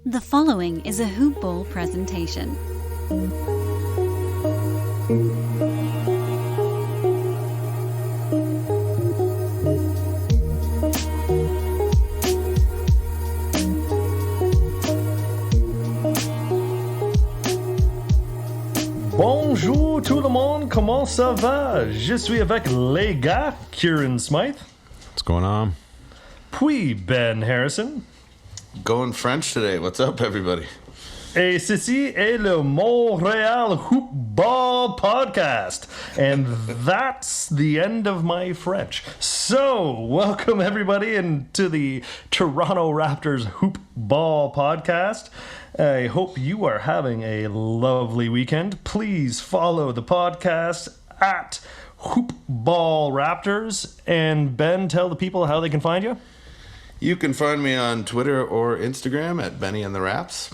The following is a HoopBall presentation. Bonjour tout le monde, comment ça va? Je suis avec les gars, Kieran Smythe. What's going on? Puis Ben Harrison. Going French today. What's up, everybody? Et ceci est le Montréal HoopBall podcast. And that's the end of my French. So, welcome everybody into the Toronto Raptors HoopBall podcast. I hope you are having a lovely weekend. Please follow the podcast at HoopBall Raptors. And Ben, tell the people how they can find you. You can find me on Twitter or Instagram at Benny and the Raps.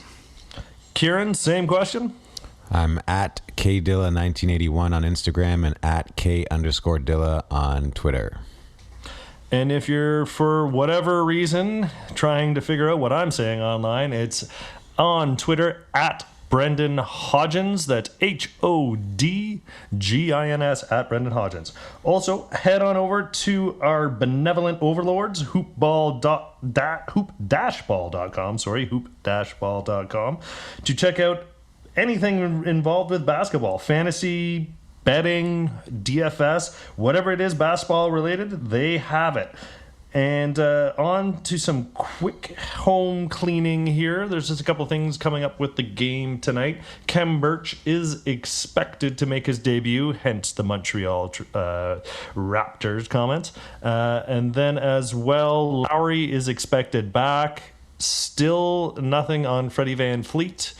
Kieran, same question. I'm at KDilla1981 on Instagram and at K_Dilla on Twitter. And if you're, for whatever reason, trying to figure out what I'm saying online, it's on Twitter at Brendan Hodgins. That's HODGINS at Brendan Hodgins. Also, head on over to our benevolent overlords, hoop-ball.com, to check out anything involved with basketball, fantasy, betting, DFS, whatever it is basketball related, they have it. And on to some quick home cleaning here. There's just a couple things coming up with the game tonight. Khem Birch is expected to make his debut, hence the Montreal Raptors comments. And then as well, Lowry is expected back. Still nothing on Freddie Van Fleet.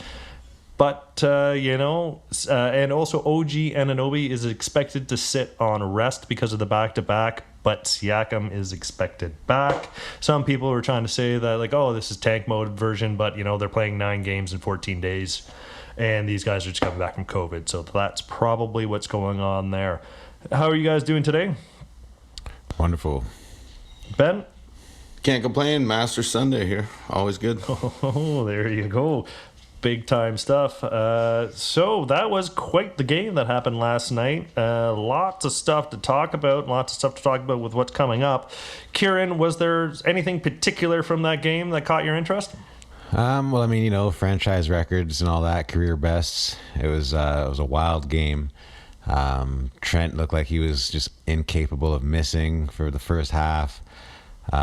But, and also OG Anunoby is expected to sit on rest because of the back-to-back, but Siakam is expected back. Some people were trying to say that, like, oh, this is tank mode version, but, they're playing 9 games in 14 days, and these guys are just coming back from COVID, so that's probably what's going on there. How are you guys doing today? Wonderful. Ben? Can't complain. Master Sunday here. Always good. Oh, there you go. Big time stuff. So that was quite the game that happened last night. Lots of stuff to talk about. With what's coming up. Kieran, was there anything particular from that game that caught your interest? Franchise records and all that, career bests. It was a wild game. Trent looked like he was just incapable of missing for the first half. He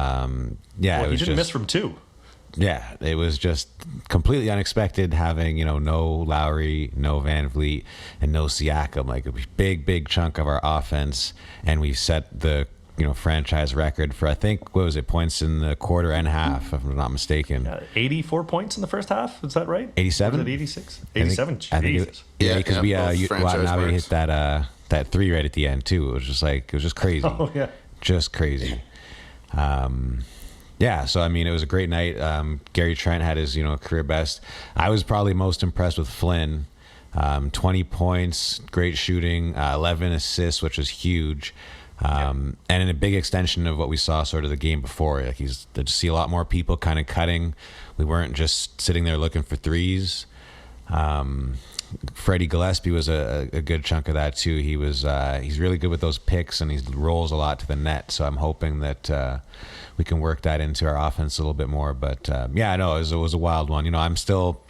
didn't miss from 2. Yeah, it was just completely unexpected having, no Lowry, no Van Vliet, and no Siakam. Like a big chunk of our offense, and we set the, franchise record for, I think, points in the quarter and half, if I'm not mistaken. 84 points in the first half, is that right? 87? Was it 86? 87, I think because we hit that 3 right at the end, too. It was just crazy. Oh, yeah. Just crazy. Yeah, so, it was a great night. Gary Trent had his, career best. I was probably most impressed with Flynn. 20 points, great shooting, 11 assists, which was huge. And in a big extension of what we saw sort of the game before. Like to see a lot more people kind of cutting. We weren't just sitting there looking for threes. Freddie Gillespie was a good chunk of that too. He's really good with those picks, and he rolls a lot to the net. So I'm hoping that we can work that into our offense a little bit more. But it was a wild one. I'm still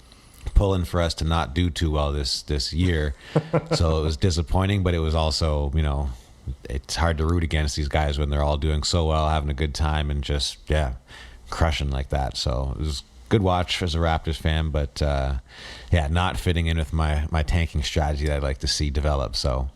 pulling for us to not do too well this year. So it was disappointing, but it was also, it's hard to root against these guys when they're all doing so well, having a good time, and just crushing like that. So it was good watch as a Raptors fan, but not fitting in with my tanking strategy that I'd like to see develop. So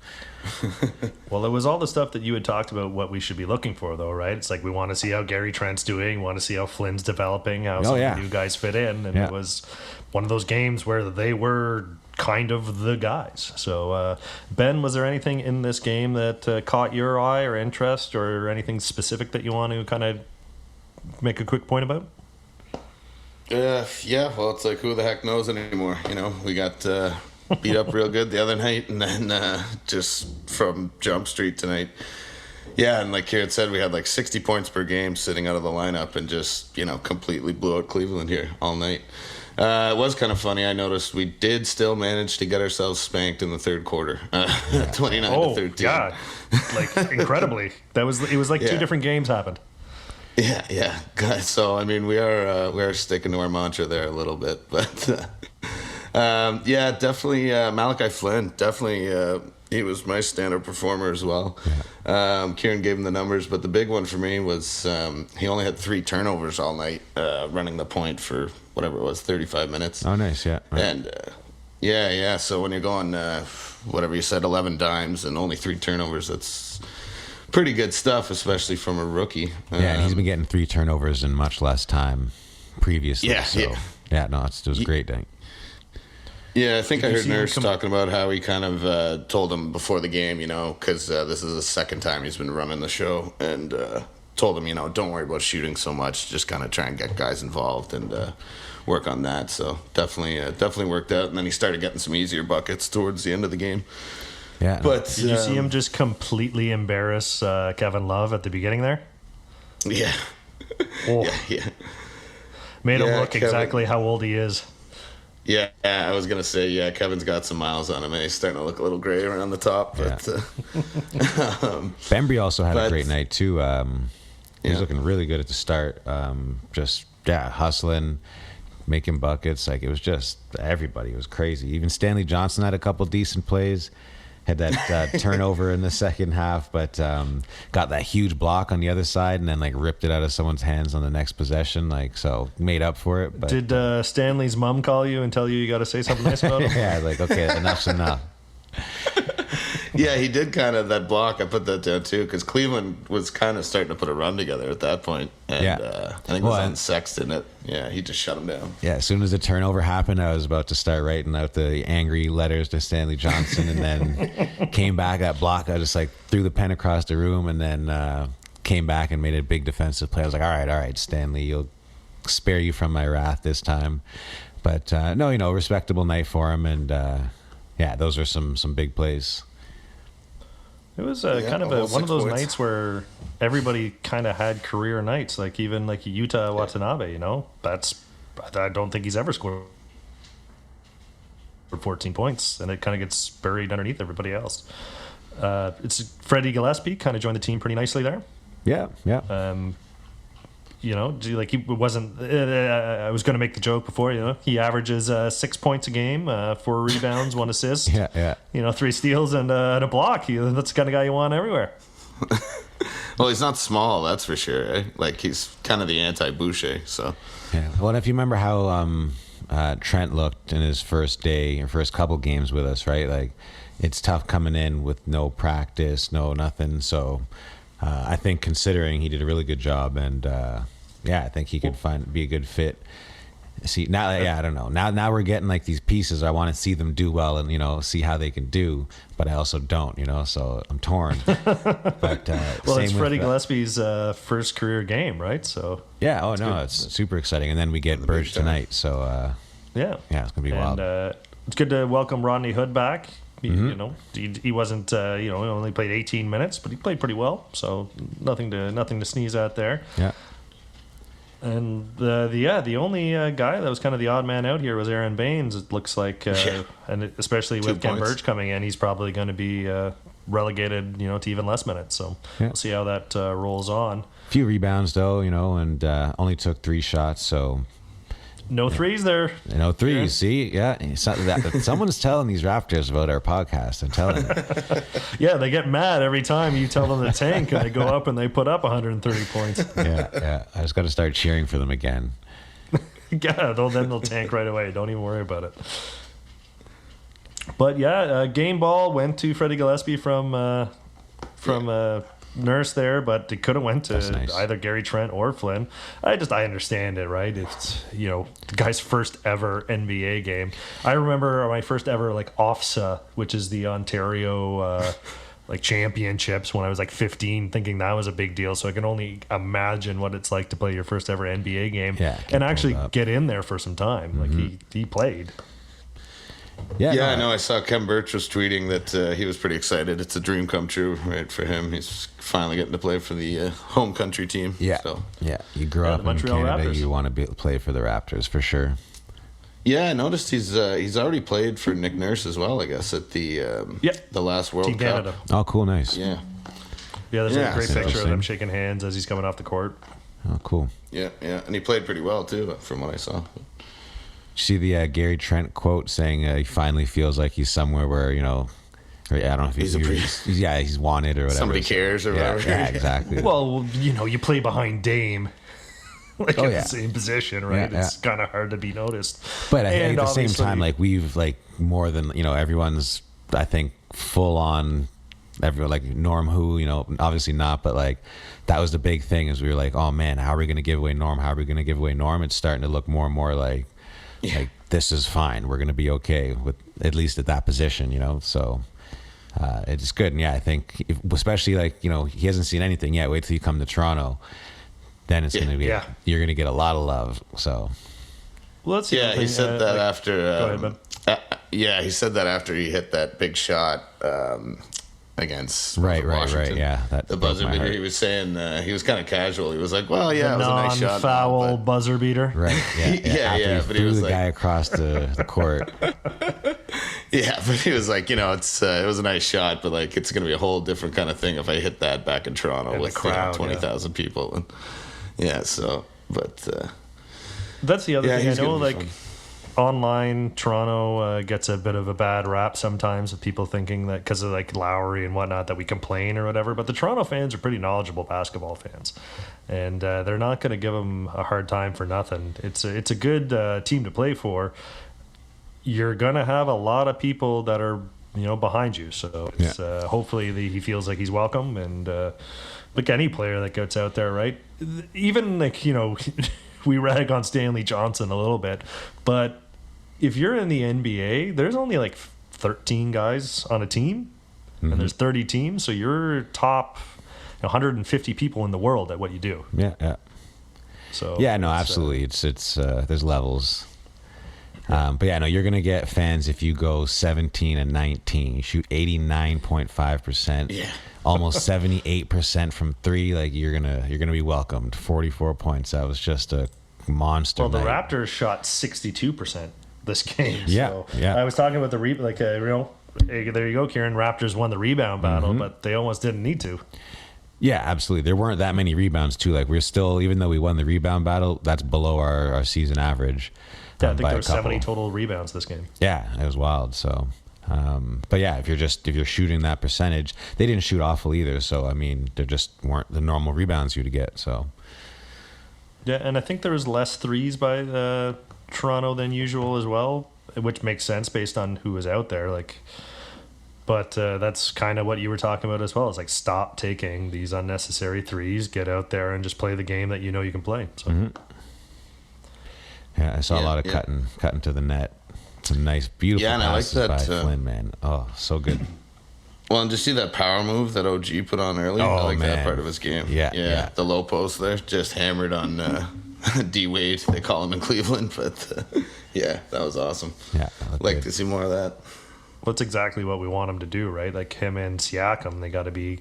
well, it was all the stuff that you had talked about what we should be looking for, though, right? It's like we want to see how Gary Trent's doing, want to see how Flynn's developing, how some of the new guys fit in, and it was one of those games where they were kind of the guys. So Ben, was there anything in this game that caught your eye or interest, or anything specific that you want to kind of make a quick point about? Well, it's like, who the heck knows anymore? We got beat up real good the other night, and then just from Jump Street tonight. Yeah, and like Kieran said, we had like 60 points per game sitting out of the lineup, and just, completely blew out Cleveland here all night. It was kind of funny. I noticed we did still manage to get ourselves spanked in the third quarter, 29-13. Yeah, like incredibly. It was like two different games happened. Yeah. So I mean, we are sticking to our mantra there a little bit, but definitely Malachi Flynn. Definitely, he was my stand-up performer as well. Yeah. Kieran gave him the numbers, but the big one for me was he only had 3 turnovers all night, running the point for whatever it was, 35 minutes. Oh, nice, yeah. Right. And so when you're going, whatever you said, 11 dimes and only 3 turnovers, that's pretty good stuff, especially from a rookie. And he's been getting 3 turnovers in much less time previously. It was great. Yeah, I think I heard Nurse talking about how he kind of told him before the game, because this is the second time he's been running the show, and told him, don't worry about shooting so much, just kind of try and get guys involved and work on that. So definitely worked out, and then he started getting some easier buckets towards the end of the game. Yeah, but did you see him just completely embarrass Kevin Love at the beginning there? Yeah. Oh. Yeah. Made him look exactly how old he is. Yeah, I was going to say, Kevin's got some miles on him, and he's starting to look a little gray around the top. But Bembry also had a great night, too. He was looking really good at the start. Hustling, making buckets. Like, it was just everybody was crazy. Even Stanley Johnson had a couple decent plays. Had that turnover in the second half, but got that huge block on the other side and then like ripped it out of someone's hands on the next possession. Like, so made up for it. But did Stanley's mom call you and tell you got to say something nice about him? Yeah, like, okay, enough's enough. Yeah, he did kind of that block. I put that down too because Cleveland was kind of starting to put a run together at that point. And I think it was on Sexton. He just shut him down. Yeah, as soon as the turnover happened, I was about to start writing out the angry letters to Stanley Johnson, and then came back that block. I just like threw the pen across the room, and then came back and made a big defensive play. I was like, all right, Stanley, you'll spare you from my wrath this time. But no, respectable night for him, and those are some big plays. It was kind of one of those nights where everybody kind of had career nights, like even like Yuta Watanabe. I don't think he's ever scored 14 points, and it kind of gets buried underneath everybody else. It's Freddie Gillespie kind of joined the team pretty nicely there. Yeah. Like he wasn't. I was going to make the joke before. He averages 6 points a game, 4 rebounds, 1 assist. Yeah. 3 steals and a block. That's the kind of guy you want everywhere. Well, he's not small, that's for sure. Eh? Like he's kind of the anti-Boucher. So. Yeah. Well, if you remember how Trent looked in his first couple games with us, right? Like it's tough coming in with no practice, no nothing. So. I think considering he did a really good job, and I think he could be a good fit. See now, I don't know. Now we're getting like these pieces. I want to see them do well, and see how they can do, but I also don't. So I'm torn. But it's Freddie Gillespie's first career game, right? So it's super exciting. And then we get Burge tonight. So it's gonna be wild. It's good to welcome Rodney Hood back. He wasn't he only played 18 minutes, but he played pretty well, so nothing to sneeze at there. Yeah. And the only guy that was kind of the odd man out here was Aaron Baines. It looks like, and especially with Ken Burge coming in, he's probably going to be relegated, to even less minutes. So we'll see how that rolls on. A few rebounds though, and only took 3 shots, so. No threes there. No threes. Yeah. See, someone's telling these Raptors about our podcast. I'm telling you. Yeah, they get mad every time you tell them to tank, and they go up and they put up 130 points. Yeah. I just got to start cheering for them again. Yeah, then they'll tank right away. Don't even worry about it. But game ball went to Freddie Gillespie from Nurse there, but it could have went to either Gary Trent or Flynn. I understand it, right? It's the guy's first ever NBA game. I remember my first ever OFSA, which is the Ontario championships, when I was 15, thinking that was a big deal. So I can only imagine what it's like to play your first ever NBA game and actually get in there for some time. Mm-hmm. He played. Yeah, I know. I saw Ken Birch was tweeting that he was pretty excited. It's a dream come true, right, for him. He's finally getting to play for the home country team. Yeah, so. You grew up in Canada, Raptors. You want to play for the Raptors for sure. Yeah, I noticed he's already played for Nick Nurse as well, I guess, at the last World Team Cup. Canada. Oh, cool, nice. Yeah. Yeah, there's Yeah, a great so picture of them interesting. shaking hands as he's coming off the court. Oh, cool. Yeah, and he played pretty well too, from what I saw. You see the Gary Trent quote saying he finally feels like he's somewhere where, or I don't know if he's wanted or whatever. Somebody cares or whatever. Yeah, exactly. Well, you play behind Dame. Like in yeah. the same position, right? Yeah, It's kind of hard to be noticed. But I think And at the same obviously- time, like we've like more than everyone's. I think full on. Everyone like Norm, who obviously not, but like that was the big thing. Is we were like, oh man, how are we going to give away Norm? How are we going to give away Norm? It's starting to look more and more like this is fine. We're going to be okay with at least at that position, So it's good, and I think especially like he hasn't seen anything yet. Wait till you come to Toronto. Then it's going to be you're going to get a lot of love. So Well, let's see. Yeah, he said that after. Go ahead, Ben. He said that after he hit that big shot against right. Washington. Yeah, that the broke buzzer my beater. heart. He was saying he was kind of casual. He was like, "Well, yeah, it was a nice shot." Non-foul buzzer beater. Right. Yeah. Yeah, After but he he threw was the like- guy across the court. Yeah, but he was like, it's it was a nice shot, but like it's gonna be a whole different kind of thing if I hit that back in Toronto And the with crowd, 20,000 people. And That's the other Yeah, thing. I he's know, gonna be like fun. online, Toronto gets a bit of a bad rap sometimes with people thinking that because of like Lowry and whatnot that we complain or whatever. But the Toronto fans are pretty knowledgeable basketball fans, and they're not going to give them a hard time for nothing. It's a good team to play for. You're going to have a lot of people that are behind you, so it's, hopefully he feels like he's welcome. And like any player that gets out there, right? Even like we rag on Stanley Johnson a little bit, but if you're in the NBA, there's only like 13 guys on a team, and there's 30 teams, so you're top 150 people in the world at what you do. Yeah. So Yeah, no, absolutely. It's there's levels. But yeah, no, you're gonna get fans if you go 17 and 19, you shoot 89.5%, almost 78% from three. Like you're gonna be welcomed. 44 points. That was just a monster. Well, the night. Raptors shot 62% this game. Yeah, So yeah. I was talking about the hey, there you go, Kieran. Raptors won the rebound battle, but they almost didn't need to. Yeah, absolutely. There weren't that many rebounds too. Like we're still, even though we won the rebound battle, that's below our season average. Yeah, I think by there a were 70 couple. total rebounds this game. Yeah, it was wild. So, but yeah, if you're shooting that percentage, they didn't shoot awful either. So I mean, there just weren't the normal rebounds you'd get. So Yeah, and I think there was less threes by Toronto than usual as well, which makes sense based on who was out there. But that's kind of what you were talking about as well. It's like stop taking these unnecessary threes, get out there and just play the game that you can play. So. yeah, I saw a lot of cutting to the net. Some nice, beautiful Yeah, and I like passes by that, Flynn, man. Oh, so good. Well, and just see that power move that OG put on early. I Oh, like that man. part of his game. Yeah. The low post there, just hammered on D Wade. They call him in Cleveland, but that was awesome. Yeah, Like to see more of that. Well, that's exactly what we want him to do, right? Like him and Siakam, they got to be,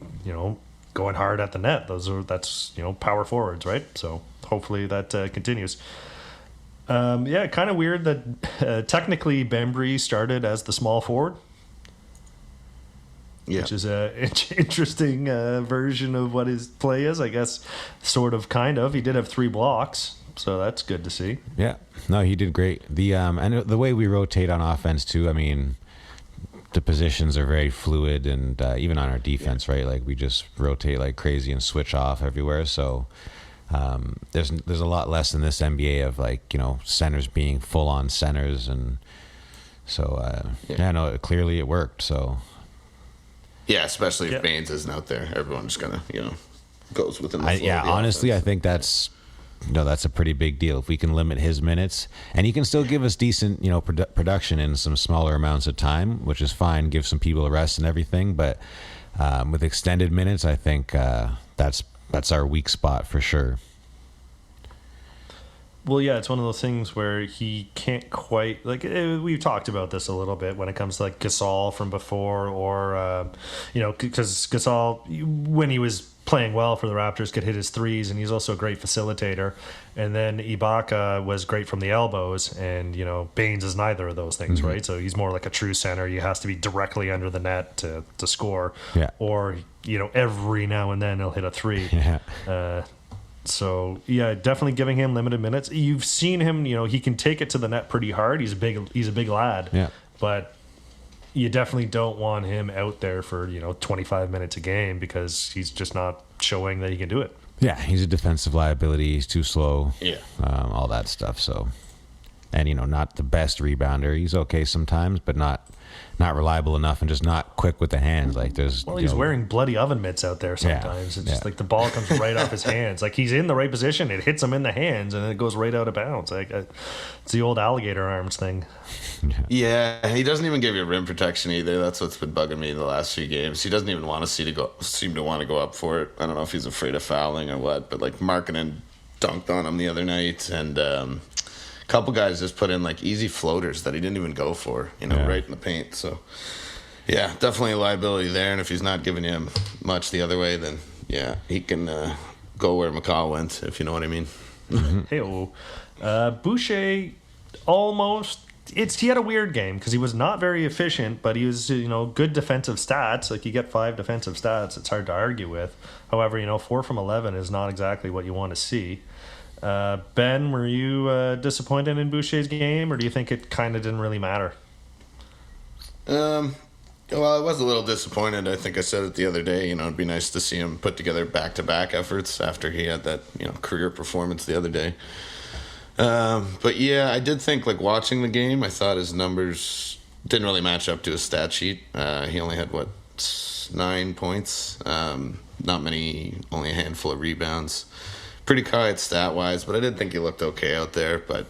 going hard at the net. That's power forwards, right? So hopefully that continues. Kind of weird that technically Bembry started as the small forward, which is a interesting version of what his play is, I guess. Sort of, kind of. He did have 3 blocks, so that's good to see. Yeah, no, he did great. The and the way we rotate on offense too. I mean, the positions are very fluid, and even on our defense, right? Like we just rotate like crazy and switch off everywhere. So there's a lot less in this NBA of like centers being full on centers, and so clearly it worked. So Yeah, especially if Baines isn't out there. Everyone's gonna goes within the flow. Honestly, I think that's a pretty big deal if we can limit his minutes, and he can still give us decent production in some smaller amounts of time, which is fine. Give some people a rest and everything, but with extended minutes, I think that's our weak spot for sure. Well, yeah, it's one of those things where he can't quite we've talked about this a little bit when it comes to like Gasol from before, or because Gasol, when he was playing well for the Raptors, could hit his threes, and he's also a great facilitator. And then Ibaka was great from the elbows, and Baines is neither of those things, right? So he's more like a true center. He has to be directly under the net to score, or every now and then he'll hit a three. So yeah, definitely giving him limited minutes. You've seen him, he can take it to the net pretty hard. He's a big lad. Yeah. But you definitely don't want him out there for 25 minutes a game, because he's just not showing that he can do it. Yeah, he's a defensive liability. He's too slow. Yeah. All that stuff. So, and not the best rebounder. He's okay sometimes, but not reliable enough, and just not quick with the hands. Like he's wearing bloody oven mitts out there sometimes. It's just like the ball comes right off his hands. Like he's in the right position, it hits him in the hands, and it goes right out of bounds. Like it's the old alligator arms thing. Yeah, he doesn't even give you rim protection either. That's what's been bugging me the last few games. He doesn't even want to seem to want to go up for it. I don't know if he's afraid of fouling or what, but like Markkanen dunked on him the other night, and a couple guys just put in like easy floaters that he didn't even go for, right in the paint. So yeah, definitely a liability there. And if he's not giving him much the other way, then yeah, he can go where McCall went, if you know what I mean. Hey, Boucher almost. He had a weird game because he was not very efficient, but he was good defensive stats. Like you get 5 defensive stats, it's hard to argue with. However, 4 from 11 is not exactly what you want to see. Ben, were you disappointed in Boucher's game, or do you think it kind of didn't really matter? Well, I was a little disappointed. I think I said it the other day. It'd be nice to see him put together back-to-back efforts after he had that career performance the other day. But yeah, I did think, like, watching the game, I thought his numbers didn't really match up to his stat sheet. He only had 9 points, not many, only a handful of rebounds. Pretty quiet stat-wise, but I did think he looked okay out there, but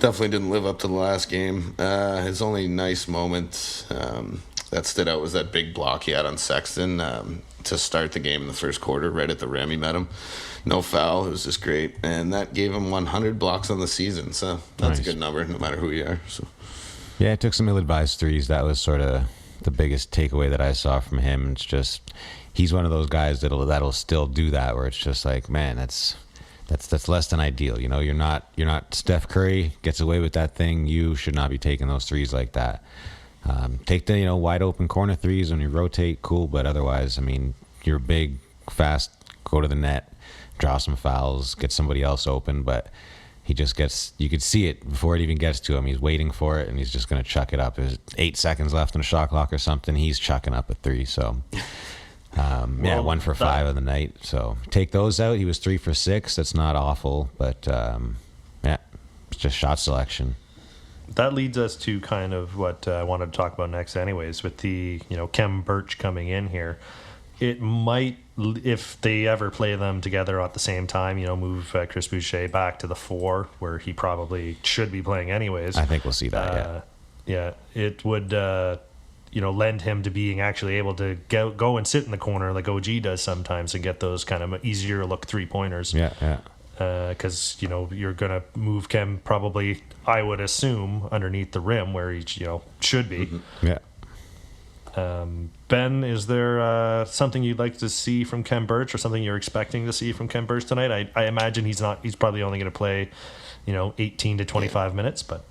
definitely didn't live up to the last game. His only nice moment that stood out was that big block he had on Sexton to start the game in the first quarter, right at the rim. He met him. No foul. It was just great. And that gave him 100 blocks on the season, so that's nice. A good number, no matter who you are. So. Yeah, it took some ill-advised threes. That was sort of the biggest takeaway that I saw from him. It's just he's one of those guys that'll still do that, where it's just like, man, that's less than ideal. You're not Steph Curry gets away with that thing. You should not be taking those threes like that. Take the wide open corner threes when you rotate, cool. But otherwise, I mean, you're big, fast, go to the net, draw some fouls, get somebody else open. But he just gets, you could see it before it even gets to him. He's waiting for it, and he's just going to chuck it up. There's 8 seconds left in a shot clock or something. He's chucking up a three. So, yeah, 1 for 5 of the night. So take those out. He was 3 for 6. That's not awful, but yeah, it's just shot selection. That leads us to kind of what I wanted to talk about next anyways, with the, Kem Birch coming in here. It might, if they ever play them together at the same time, move Chris Boucher back to the 4, where he probably should be playing anyways. I think we'll see that, yeah. It would, lend him to being actually able to go and sit in the corner like OG does sometimes and get those kind of easier look 3-pointers. Yeah. Because you're gonna move Kem probably, I would assume, underneath the rim where he should be. Mm-hmm. Yeah. Ben, is there something you'd like to see from Kem Birch, or something you're expecting to see from Kem Birch tonight? I imagine he's probably only going to play 18 to 25 minutes, but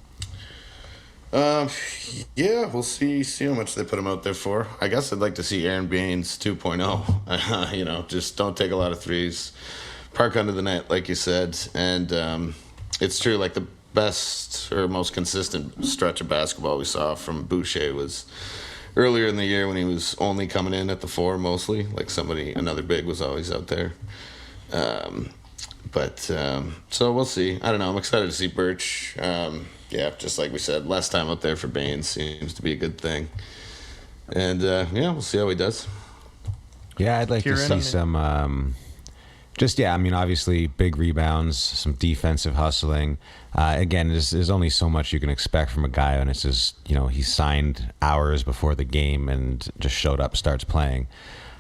yeah, we'll see how much they put him out there for. I guess I'd like to see Aaron Baines 2.0. Just don't take a lot of threes, park under the net, like you said. And it's true, like the best or most consistent stretch of basketball we saw from Boucher was earlier in the year, when he was only coming in at the 4 mostly. Like another big was always out there. So we'll see. I don't know. I'm excited to see Birch. Yeah, just like we said, less time out there for Baines seems to be a good thing. And yeah, we'll see how he does. Yeah, I'd like to see some. Obviously big rebounds, some defensive hustling. Again, there's only so much you can expect from a guy, and it's just, he signed hours before the game and just showed up, starts playing.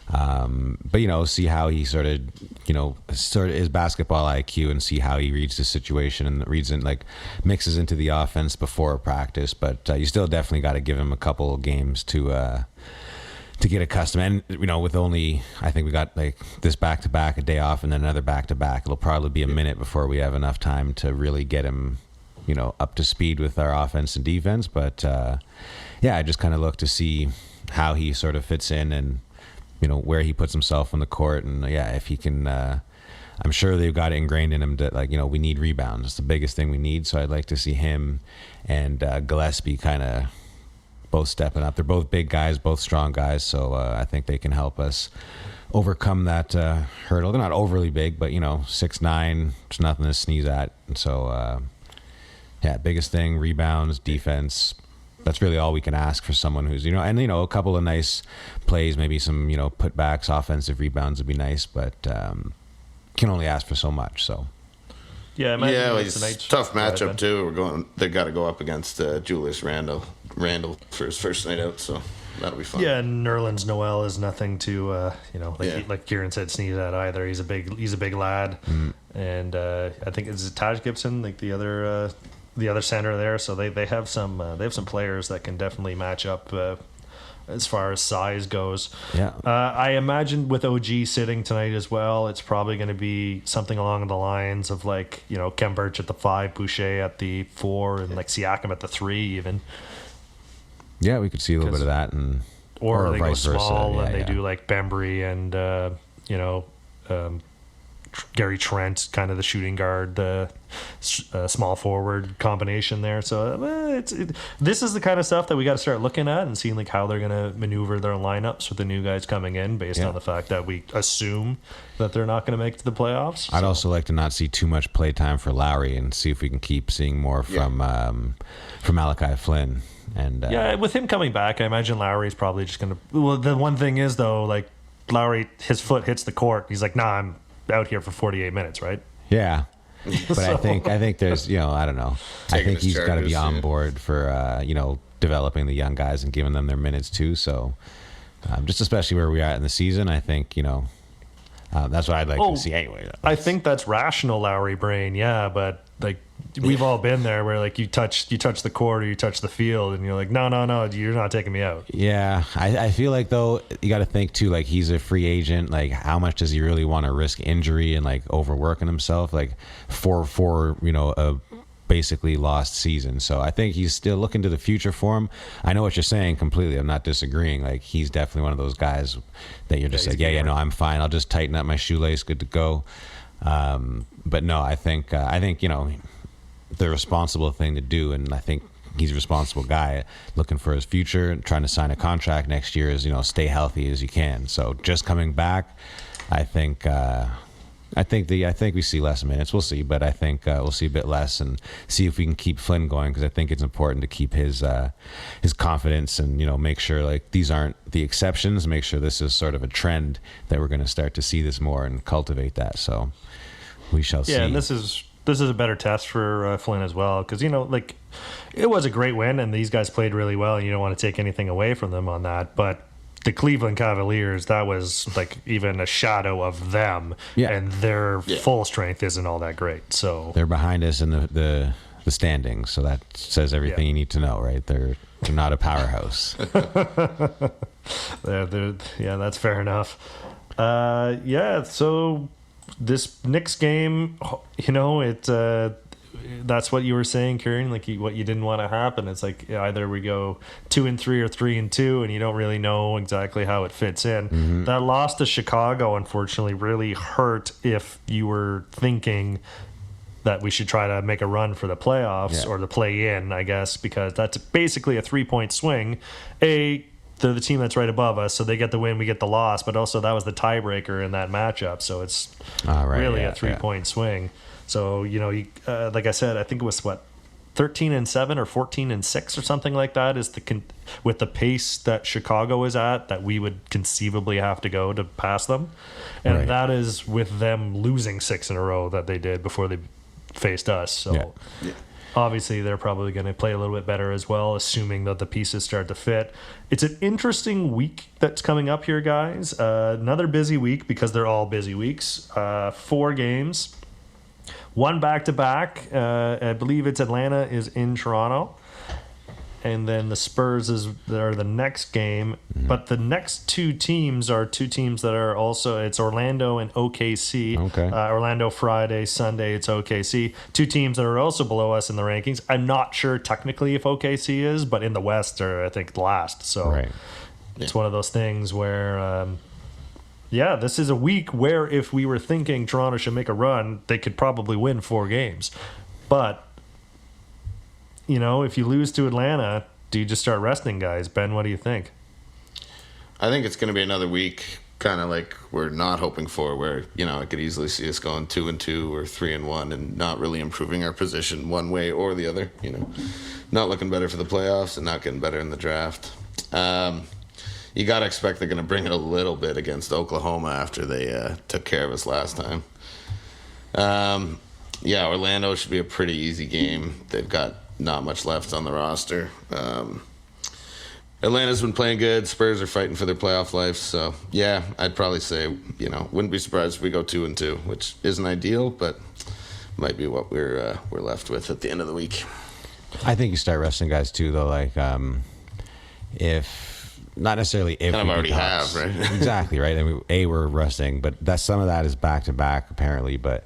But see how he sort of his basketball IQ and see how he reads the situation and reads in, like mixes into the offense before practice. But you still definitely got to give him a couple of games to get accustomed. And with only, I think we got like this back-to-back, a day off, and then another back-to-back. It'll probably be a minute before we have enough time to really get him up to speed with our offense and defense. But I just kind of look to see how he sort of fits in and where he puts himself on the court. And if he can, I'm sure they've got it ingrained in him that we need rebounds. It's the biggest thing we need. So I'd like to see him and Gillespie kind of both stepping up. They're both big guys, both strong guys. So I think they can help us overcome that hurdle. They're not overly big, but 6'9", it's nothing to sneeze at. And so biggest thing, rebounds, defense. That's really all we can ask for someone who's, and a couple of nice plays, maybe some, putbacks, offensive rebounds would be nice, but can only ask for so much. So it's a tough matchup too. They got to go up against Julius Randle for his first night out, so that'll be fun. Yeah, and Nerlens Noel is nothing to like Kieran said, sneeze at either. He's a big lad, and I think it's Taj Gibson, like the other center there. So they have some players that can definitely match up as far as size goes. Yeah. I imagine with OG sitting tonight as well, it's probably going to be something along the lines of Kem Birch at the 5, Boucher at the 4, and like Siakam at the 3 even. Yeah, we could see a little bit of that, or they vice go versa. small and they do like Bembry and Gary Trent, kind of the shooting guard, the small forward combination there. So this is the kind of stuff that we got to start looking at and seeing like how they're going to maneuver their lineups with the new guys coming in based on the fact that we assume that they're not going to make it to the playoffs. I'd also like to not see too much play time for Lowry and see if we can keep seeing more from Malachi Flynn. And with him coming back, I imagine Lowry's probably just going to. Well, the one thing is though, like Lowry, his foot hits the court. He's like, nah, I'm out here for 48 minutes, right? Yeah. But I think there's, I don't know. I think he's got to be on board for, developing the young guys and giving them their minutes too. So just especially where we are in the season, I think, that's what I'd like to see anyway. I think that's rational Lowry brain. Yeah. But like we've all been there where like you touch the court or you touch the field and you're like, no, you're not taking me out. Yeah. I feel like though, you got to think too, like he's a free agent. Like how much does he really want to risk injury and like overworking himself? Like for a basically lost season. So I think he's still looking to the future for him. I know what you're saying completely. I'm not disagreeing. Like he's definitely one of those guys that you're just like, no, I'm fine. I'll just tighten up my shoelace. Good to go. But no, I think the responsible thing to do, and I think he's a responsible guy looking for his future and trying to sign a contract next year is, stay healthy as you can. So just coming back, I think we see less minutes. We'll see, but I think we'll see a bit less and see if we can keep Flynn going, because I think it's important to keep his confidence and make sure like these aren't the exceptions. Make sure this is sort of a trend that we're going to start to see this more and cultivate that. So we shall see. Yeah, and this is a better test for Flynn as well, because like it was a great win and these guys played really well. And you don't want to take anything away from them on that, but the Cleveland Cavaliers, that was like even a shadow of them, and their full strength isn't all that great. So they're behind us in the standings, so that says everything you need to know, right? They're not a powerhouse. That's fair enough. So this Knicks game, that's what you were saying, Kieran, like what you didn't want to happen. It's like either we go 2-3 or 3-2, and you don't really know exactly how it fits in. Mm-hmm. That loss to Chicago, unfortunately, really hurt if you were thinking that we should try to make a run for the playoffs or the play-in, I guess, because that's basically a 3-point swing. They're the team that's right above us, so they get the win, we get the loss, but also that was the tiebreaker in that matchup, so it's really a 3-point swing. So, like I said, I think it was 13-7 or 14-6 or something like that is with the pace that Chicago is at, that we would conceivably have to go to pass them. And that is with them losing 6 in a row that they did before they faced us. So Obviously, they're probably going to play a little bit better as well, assuming that the pieces start to fit. It's an interesting week that's coming up here, guys. Another busy week because they're all busy weeks. 4 games. 1 back-to-back. I believe it's Atlanta is in Toronto. And then the Spurs are the next game. But the next 2 teams are 2 teams that are also, it's Orlando and OKC. Okay. Orlando Friday, Sunday it's OKC. 2 teams that are also below us in the rankings. I'm not sure technically if OKC is, but in the West are, I think, last. So Right. it's one of those things where, this is a week where if we were thinking Toronto should make a run, they could probably win 4 games. But if you lose to Atlanta, do you just start resting guys? Ben, what do you think? I think it's going to be another week, kind of like we're not hoping for, where, I could easily see us going 2-2 or 3-1 and not really improving our position one way or the other, not looking better for the playoffs and not getting better in the draft. You got to expect they're going to bring it a little bit against Oklahoma after they took care of us last time. Orlando should be a pretty easy game. They've got not much left on the roster. Atlanta's been playing good. Spurs are fighting for their playoff life. So, I'd probably say, wouldn't be surprised if we go 2-2, which isn't ideal, but might be what we're left with at the end of the week. I think you start resting guys too, though. Like, if not necessarily if kind of we already Hawks. have, right? Exactly right. I mean, we're resting, but some of that is back to back apparently, but.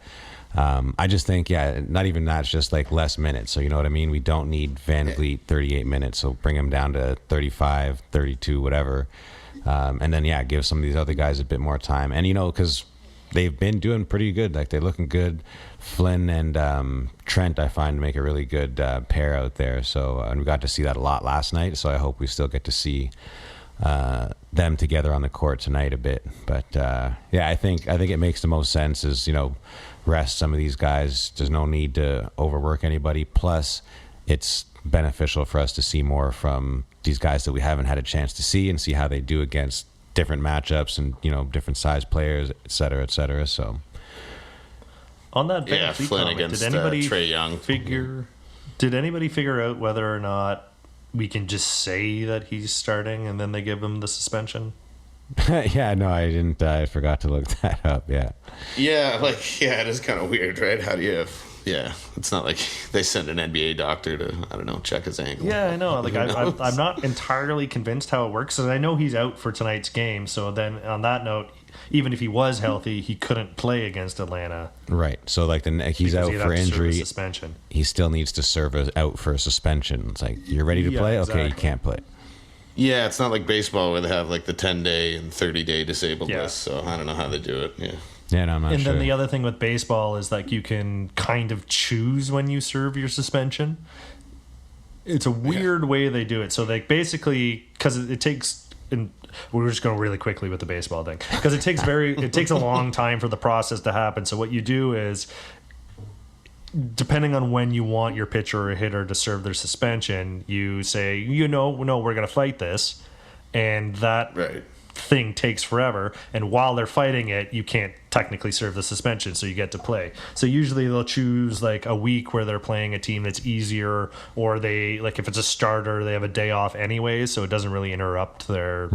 I just think, not even that. It's just like less minutes. So, you know what I mean? We don't need Van Vliet 38 minutes. So bring him down to 35, 32, whatever. And then, give some of these other guys a bit more time. And, because they've been doing pretty good. Like, they're looking good. Flynn and Trent, I find, make a really good pair out there. So, and we got to see that a lot last night. So I hope we still get to see them together on the court tonight a bit. But, I think it makes the most sense is, rest some of these guys. There's no need to overwork anybody. Plus, it's beneficial for us to see more from these guys that we haven't had a chance to see and see how they do against different matchups and, different size players, et cetera, et cetera. So, on that Flynn comment, against did anybody Trae Young. Did anybody figure out whether or not we can just say that he's starting and then they give him the suspension? No, I didn't. I forgot to look that up. Yeah, it is kind of weird, right? How do you? It's not like they send an NBA doctor to check his ankle. Yeah, I know. Like I'm not entirely convinced how it works, and I know he's out for tonight's game. So then, on that note, even if he was healthy, he couldn't play against Atlanta. Right. So like he's out for injury. Suspension. He still needs to serve out for a suspension. It's like you're ready to play. Exactly. Okay, you can't play. Yeah, it's not like baseball where they have like the 10-day and 30-day disabled list. So I don't know how they do it. Yeah. Yeah, no, I'm not sure. And then the other thing with baseball is like you can kind of choose when you serve your suspension. It's a weird way they do it. So they basically, because it takes, and we're just going really quickly with the baseball thing, because it takes a long time for the process to happen. So what you do is, depending on when you want your pitcher or hitter to serve their suspension, you say, no, we're going to fight this. And that thing takes forever. And while they're fighting it, you can't technically serve the suspension, so you get to play. So usually they'll choose like a week where they're playing a team that's easier, or they, like if it's a starter, they have a day off anyways, so it doesn't really interrupt their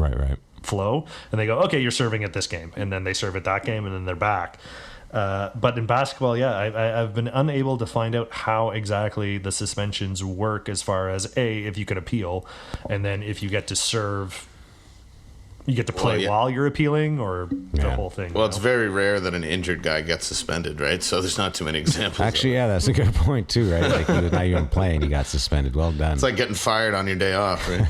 flow. And they go, okay, you're serving at this game. And then they serve at that game, and then they're back. But in basketball, I've been unable to find out how exactly the suspensions work as far as if you can appeal, and then if you get to serve, you get to play while you're appealing, or the whole thing. Well, it's very rare that an injured guy gets suspended, right? So there's not too many examples. Actually, that's a good point too, right? Like he was not even playing, he got suspended. Well done. It's like getting fired on your day off, right?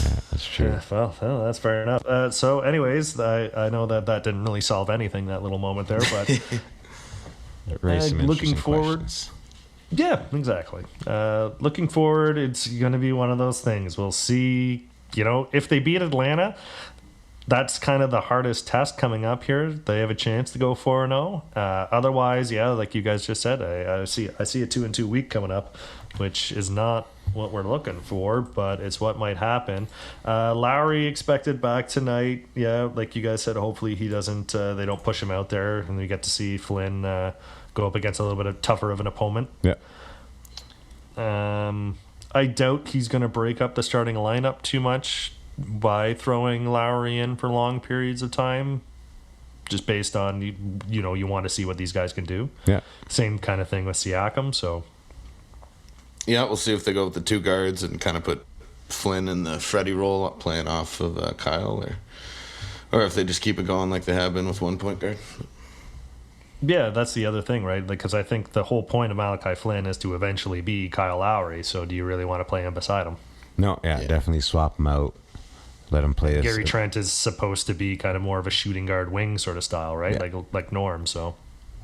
Yeah, that's true. Yeah, well, that's fair enough. So, anyways, I know that didn't really solve anything, that little moment there, but looking forward. Questions. Yeah, exactly. Looking forward, it's going to be one of those things. We'll see. If they beat Atlanta, that's kind of the hardest test coming up here. They have a chance to go 4-0. Otherwise, like you guys just said, I see a 2-2 week coming up, which is not what we're looking for, but it's what might happen. Lowry expected back tonight. Yeah, like you guys said, hopefully he doesn't. They don't push him out there, and we get to see Flynn go up against a little bit of tougher of an opponent. Yeah. I doubt he's going to break up the starting lineup too much by throwing Lowry in for long periods of time, just based on, you want to see what these guys can do. Yeah. Same kind of thing with Siakam, so. Yeah, we'll see if they go with the two guards and kind of put Flynn in the Freddie role playing off of Kyle, or if they just keep it going like they have been with one point guard. Yeah, that's the other thing, right? Because I think the whole point of Malachi Flynn is to eventually be Kyle Lowry. So do you really want to play him beside him? No, yeah. Definitely swap him out. Let him play. Gary Trent is supposed to be kind of more of a shooting guard wing sort of style, right? Yeah. Like Norm. So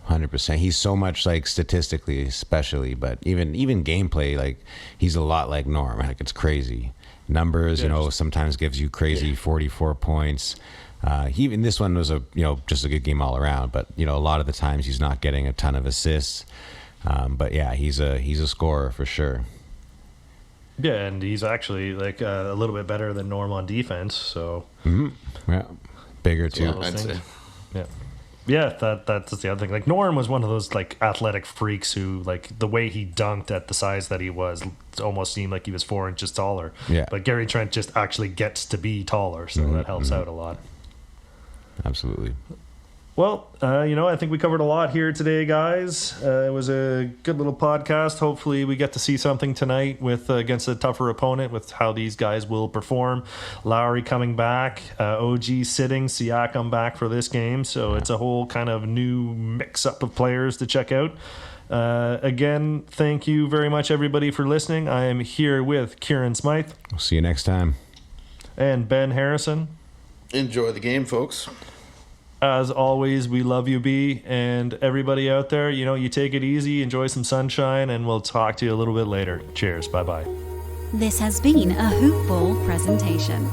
100%. He's so much like statistically, especially, but even gameplay, like he's a lot like Norm. Like it's crazy. Numbers, sometimes gives you crazy 44 points. Even this one was just a good game all around, but a lot of the times he's not getting a ton of assists. But yeah, he's a scorer for sure. Yeah, and he's actually like a little bit better than Norm on defense. So yeah, bigger too. I'd say. Yeah, that's the other thing. Like Norm was one of those like athletic freaks who, like, the way he dunked at the size that he was, it almost seemed like he was 4 inches taller. Yeah. But Gary Trent just actually gets to be taller, so that helps out a lot. Absolutely. Well, I think we covered a lot here today, guys. It was a good little podcast. Hopefully we get to see something tonight with against a tougher opponent with how these guys will perform. Lowry coming back, OG sitting, Siakam back for this game. So it's a whole kind of new mix-up of players to check out. Again, thank you very much, everybody, for listening. I am here with Kieran Smythe. We'll see you next time. And Ben Harrison. Enjoy the game, folks. As always, we love you, B, and everybody out there, you take it easy, enjoy some sunshine, and we'll talk to you a little bit later. Cheers. Bye-bye. This has been a HoopBall presentation.